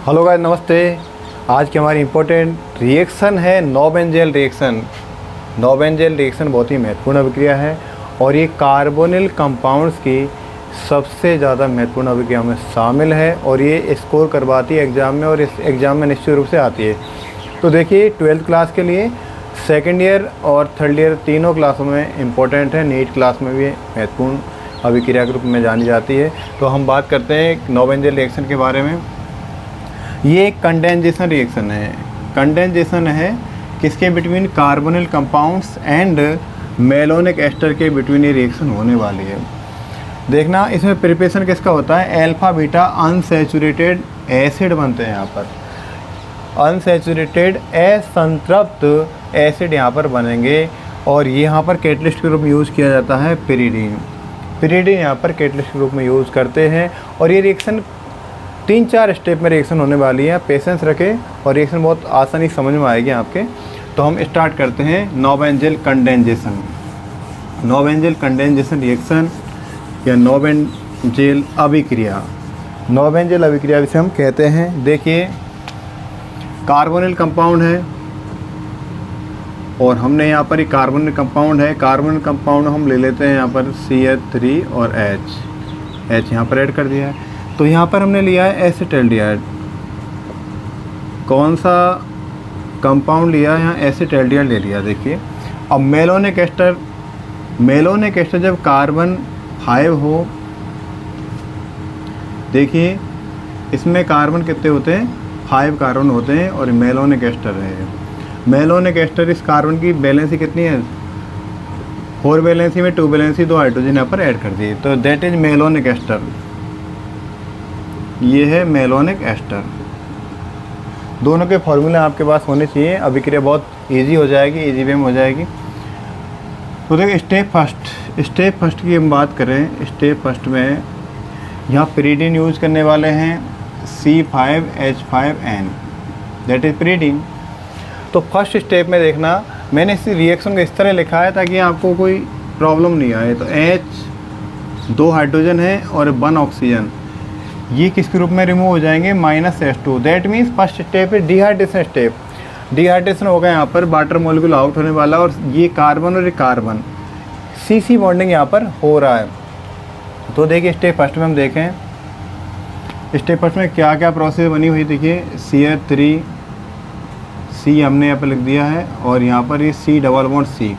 Hello guys, नमस्ते। आज की हमारी इम्पोर्टेंट रिएक्शन है नॉबेंजेल रिएक्शन। नॉबेंजेल रिएक्शन बहुत ही महत्वपूर्ण अभिक्रिया है और ये कार्बोनिल कंपाउंड्स की सबसे ज़्यादा महत्वपूर्ण अभिक्रिया में शामिल है और ये स्कोर करवाती है एग्ज़ाम में और इस एग्ज़ाम में निश्चित रूप से आती है। तो देखिए, 12th क्लास के लिए सेकेंड ईयर और थर्ड ईयर तीनों क्लासों में इम्पोर्टेंट है। नीट क्लास में भी महत्वपूर्ण अभिक्रिया के रूप में जानी जाती है। तो हम बात करते हैं नॉबेंजेल रिएक्शन के बारे में। ये एक कंडेंसेशन रिएक्शन है। कंडेंसेशन है किसके between? Carbonyl compounds and malonic ester के बिटवीन ये रिएक्शन होने वाली है। देखना, इसमें प्रिपरेशन किसका होता है? अल्फा बीटा अनसैचुरेटेड एसिड बनते हैं यहाँ पर। अनसैचुरेटेड असंतृप्त एसिड यहाँ पर बनेंगे और ये यहाँ पर कैटलिस्ट के रूप में यूज़ किया जाता है पिरीडीन। पिरीडीन यहाँ पर कैटलिस्ट के रूप में यूज़ करते हैं और ये रिएक्शन 3-4 स्टेप में रिएक्शन होने वाली है। पेशेंस रखें और रिएक्शन बहुत आसानी समझ में आएगी आपके। तो हम स्टार्ट करते हैं नॉबेंजेल कंडेंसेशन। नॉबेंजेल कंडेंसेशन रिएक्शन या नॉबेंजेल अभिक्रिया। नॉबेंजेल अभिक्रिया जिसे हम कहते हैं, देखिए कार्बोनिल कंपाउंड है और हमने यहाँ पर एक कार्बोनिल कंपाउंड है। कार्बोनिल कंपाउंड हम ले लेते हैं यहाँ पर CH3 और H यहाँ पर ऐड कर दिया है। तो यहाँ पर हमने लिया है एसिटाल्डिहाइड। कौन सा कंपाउंड लिया? यहाँ एसिटाल्डिहाइड ले लिया। देखिए, अब मेलोनिक एस्टर जब कार्बन 5 हो, देखिए इसमें कार्बन कितने होते हैं? 5 कार्बन होते हैं और मेलोनिक एस्टर है। मेलोनिक एस्टर इस कार्बन की वैलेंसी कितनी है? 4 वैलेंसी में 2 वैलेंसी 2 हाइड्रोजन यहाँ पर ऐड कर दिए, तो दैट इज मेलोनिक एस्टर। ये है मेलोनिक एस्टर। दोनों के फॉर्मूले आपके पास होने चाहिए, अभिक्रिया बहुत इजी हो जाएगी, इजी वे में हो जाएगी। तो देखिए, स्टेप फर्स्ट की हम बात करें। स्टेप फर्स्ट में यहाँ पिरीडीन यूज़ करने वाले हैं C5H5N, दैट इज पिरीडीन। तो फर्स्ट स्टेप में देखना, मैंने इस रिएक्शन को इस तरह लिखा है ताकि आपको कोई प्रॉब्लम नहीं आए। तो H 2 हाइड्रोजन है और 1 ऑक्सीजन, ये किसके रूप में रिमूव हो जाएंगे? -H2। That means first step है डिहाइड्रेशन स्टेप। डिहाइड्रेशन हो गया, यहाँ पर वाटर मॉलिक्यूल आउट होने वाला और ये कार्बन और ये कार्बन CC बॉन्डिंग यहाँ पर हो रहा है। तो देखिए, स्टेप फर्स्ट में हम देखें, स्टेप फर्स्ट में क्या क्या प्रोसेस बनी हुई। देखिए, CH3 C हमने यहाँ पर लिख दिया है और यहाँ पर ये C डबल बॉन्ड C,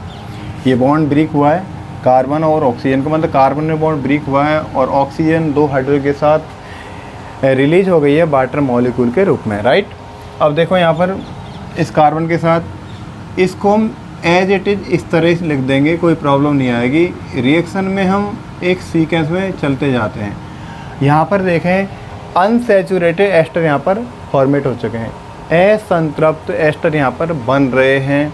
ये बॉन्ड ब्रेक हुआ है कार्बन और ऑक्सीजन का, मतलब कार्बन में बॉन्ड ब्रेक हुआ है और ऑक्सीजन 2 हाइड्रोजन के साथ रिलीज हो गई है वाटर मॉलिक्यूल के रूप में, राइट। अब देखो यहाँ पर इस कार्बन के साथ इसको हम एज इट इज़ इस तरह से लिख देंगे, कोई प्रॉब्लम नहीं आएगी। रिएक्शन में हम एक सीक्वेंस में चलते जाते हैं। यहाँ पर देखें, अनसैचुरेटेड एस्टर यहाँ पर फॉर्मेट हो चुके हैं, असंतृप्त एस्टर यहाँ पर बन रहे हैं।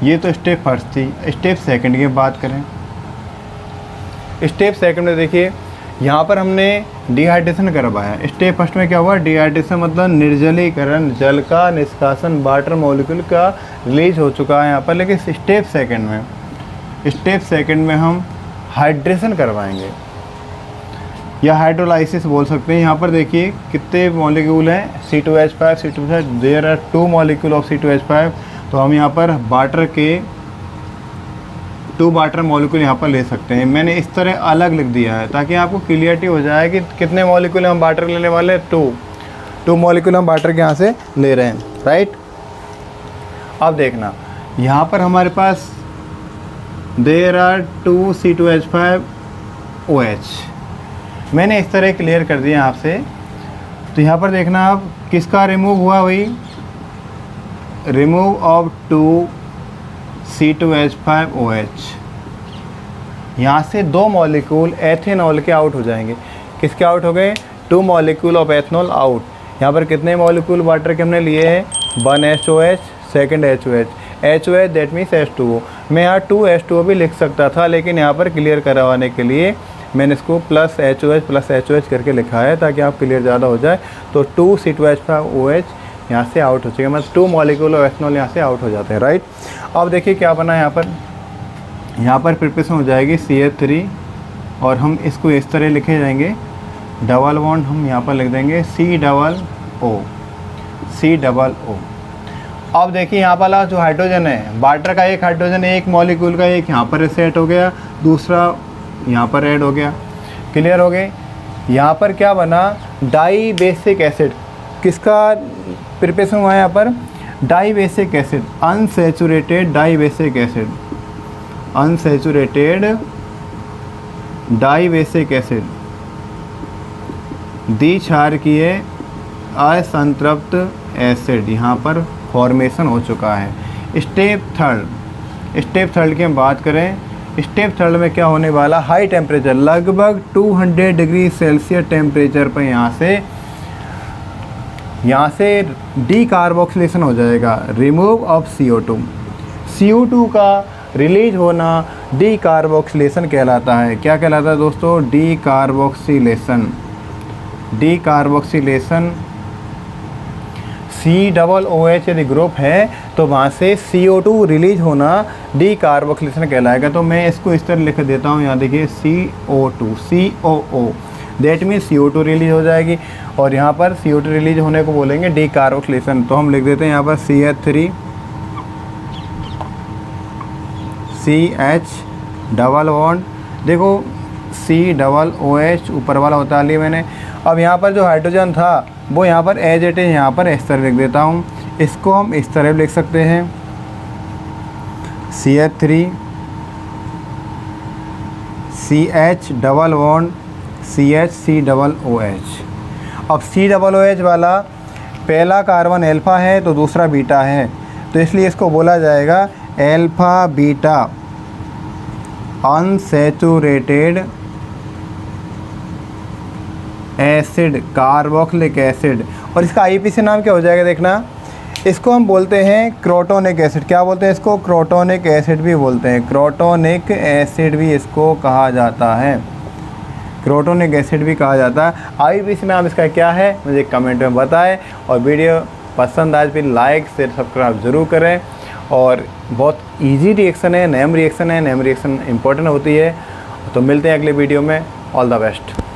ये तो स्टेप फर्स्ट थी। स्टेप सेकंड की बात करें, स्टेप सेकंड में देखिए यहाँ पर हमने डिहाइड्रेशन करवाया। स्टेप फर्स्ट में क्या हुआ? डिहाइड्रेशन मतलब निर्जलीकरण, जल का निष्कासन, वाटर मॉलिक्यूल का रिलीज हो चुका है यहाँ पर। लेकिन स्टेप सेकंड में हम हाइड्रेशन करवाएंगे या हाइड्रोलाइसिस बोल सकते हैं। यहाँ पर देखिए कितने मॉलिक्यूल हैं? C2H5 there are 2 molecule of C2H5। तो हम यहाँ पर वाटर के 2 वाटर मॉलिक्यूल यहाँ पर ले सकते हैं। मैंने इस तरह अलग लिख दिया है ताकि आपको क्लियरिटी हो जाए कि कितने मॉलिक्यूल हम वाटर लेने वाले हैं। 2 मॉलिक्यूल हम वाटर के यहाँ से ले रहे हैं, राइट। अब देखना, यहाँ पर हमारे पास देयर आर 2 C2H5OH, मैंने इस तरह क्लियर कर दिया आपसे। तो यहाँ पर देखना, अब किसका रिमूव हुआ? वही रिमूव ऑफ 2 C2H5OH। यहाँ से 2 मॉलिक्यूल एथेनॉल के आउट हो जाएंगे। किसके आउट हो गए? 2 मॉलिक्यूल ऑफ एथेनॉल आउट। यहाँ पर कितने मॉलिक्यूल वाटर के हमने लिए हैं? 1 HOH, second HOH that means H2O। मैं यहाँ 2 H2O भी लिख सकता था, लेकिन यहाँ पर क्लियर करवाने के लिए मैंने इसको +HOH करके लिखा है ताकि आप क्लियर ज़्यादा हो जाए। तो 2 C2H5OH यहाँ से आउट हो चुके हैं, मतलब 2 मॉलिक्यूल ऑफ एथेनॉल यहाँ से आउट हो जाते हैं, राइट। अब देखिए क्या बना है यहाँ पर प्रिपरेशन हो जाएगी CH3 और हम इसको इस तरह लिखे जाएंगे, डबल बॉन्ड हम यहाँ पर लिख देंगे C डबल O, COO। अब देखिए यहाँ वाला जो हाइड्रोजन है, वाटर का एक हाइड्रोजन है, एक मॉलिक्यूल का, एक यहाँ पर सेट हो गया, दूसरा यहाँ पर ऐड हो गया। क्लियर हो गए। यहाँ पर क्या बना, डाई बेसिक एसिड। किसका प्रिपरेशन हुआ है यहाँ पर, dibasic acid, unsaturated dibasic acid, unsaturated dibasic acid, द्विक्षारकीय असंतृप्त एसिड यहाँ पर फॉर्मेशन हो चुका है। स्टेप थर्ड की हम बात करें, स्टेप थर्ड में क्या होने वाला, हाई टेम्परेचर, लगभग 200 डिग्री सेल्सियस टेम्परेचर पर यहाँ से डीकार्बोक्सिलेशन हो जाएगा, रिमूव ऑफ CO2 का रिलीज होना डीकार्बोक्सिलेशन कहलाता है। क्या कहलाता है दोस्तों, डीकार्बोक्सिलेशन। COOH यदि ग्रुप है तो वहाँ से CO2 रिलीज होना डीकार्बोक्सिलेशन कहलाएगा। तो मैं इसको इस तरह लिख देता हूँ, यहाँ देखिए COO, that mean CO2 release हो जाएगी, और यहाँ पर CO2 रिलीज होने को बोलेंगे डीकार्बोक्सिलेशन। तो हम लिख देते हैं यहाँ पर CH3 CH डबल बॉन्ड, देखो COOH ऊपर वाला उतार लिया मैंने। अब यहाँ पर जो हाइड्रोजन था वो यहाँ पर एज इट इज यहाँ पर इस तरह लिख देता हूँ। इसको हम इस तरह लिख सकते हैं, CH3 CH double bond CH COOH। अब COOH वाला पहला कार्बन अल्फ़ा है तो दूसरा बीटा है, तो इसलिए इसको बोला जाएगा alpha beta unsaturated acid, carboxylic acid. और इसका IUPAC नाम क्या हो जाएगा देखना, इसको हम बोलते हैं क्रोटोनिक एसिड। क्या बोलते हैं इसको, क्रोटोनिक एसिड भी बोलते हैं, क्रोटोनिक एसिड भी इसको कहा जाता है, क्रोटोनिक एसिड भी कहा जाता है। IUPAC नाम इसका क्या है मुझे कमेंट में बताएं, और वीडियो पसंद आए फिर लाइक शेयर सब्सक्राइब ज़रूर करें। और बहुत इजी रिएक्शन है, नेम रिएक्शन है, नेम रिएक्शन इंपॉर्टेंट होती है। तो मिलते हैं अगले वीडियो में, ऑल द बेस्ट।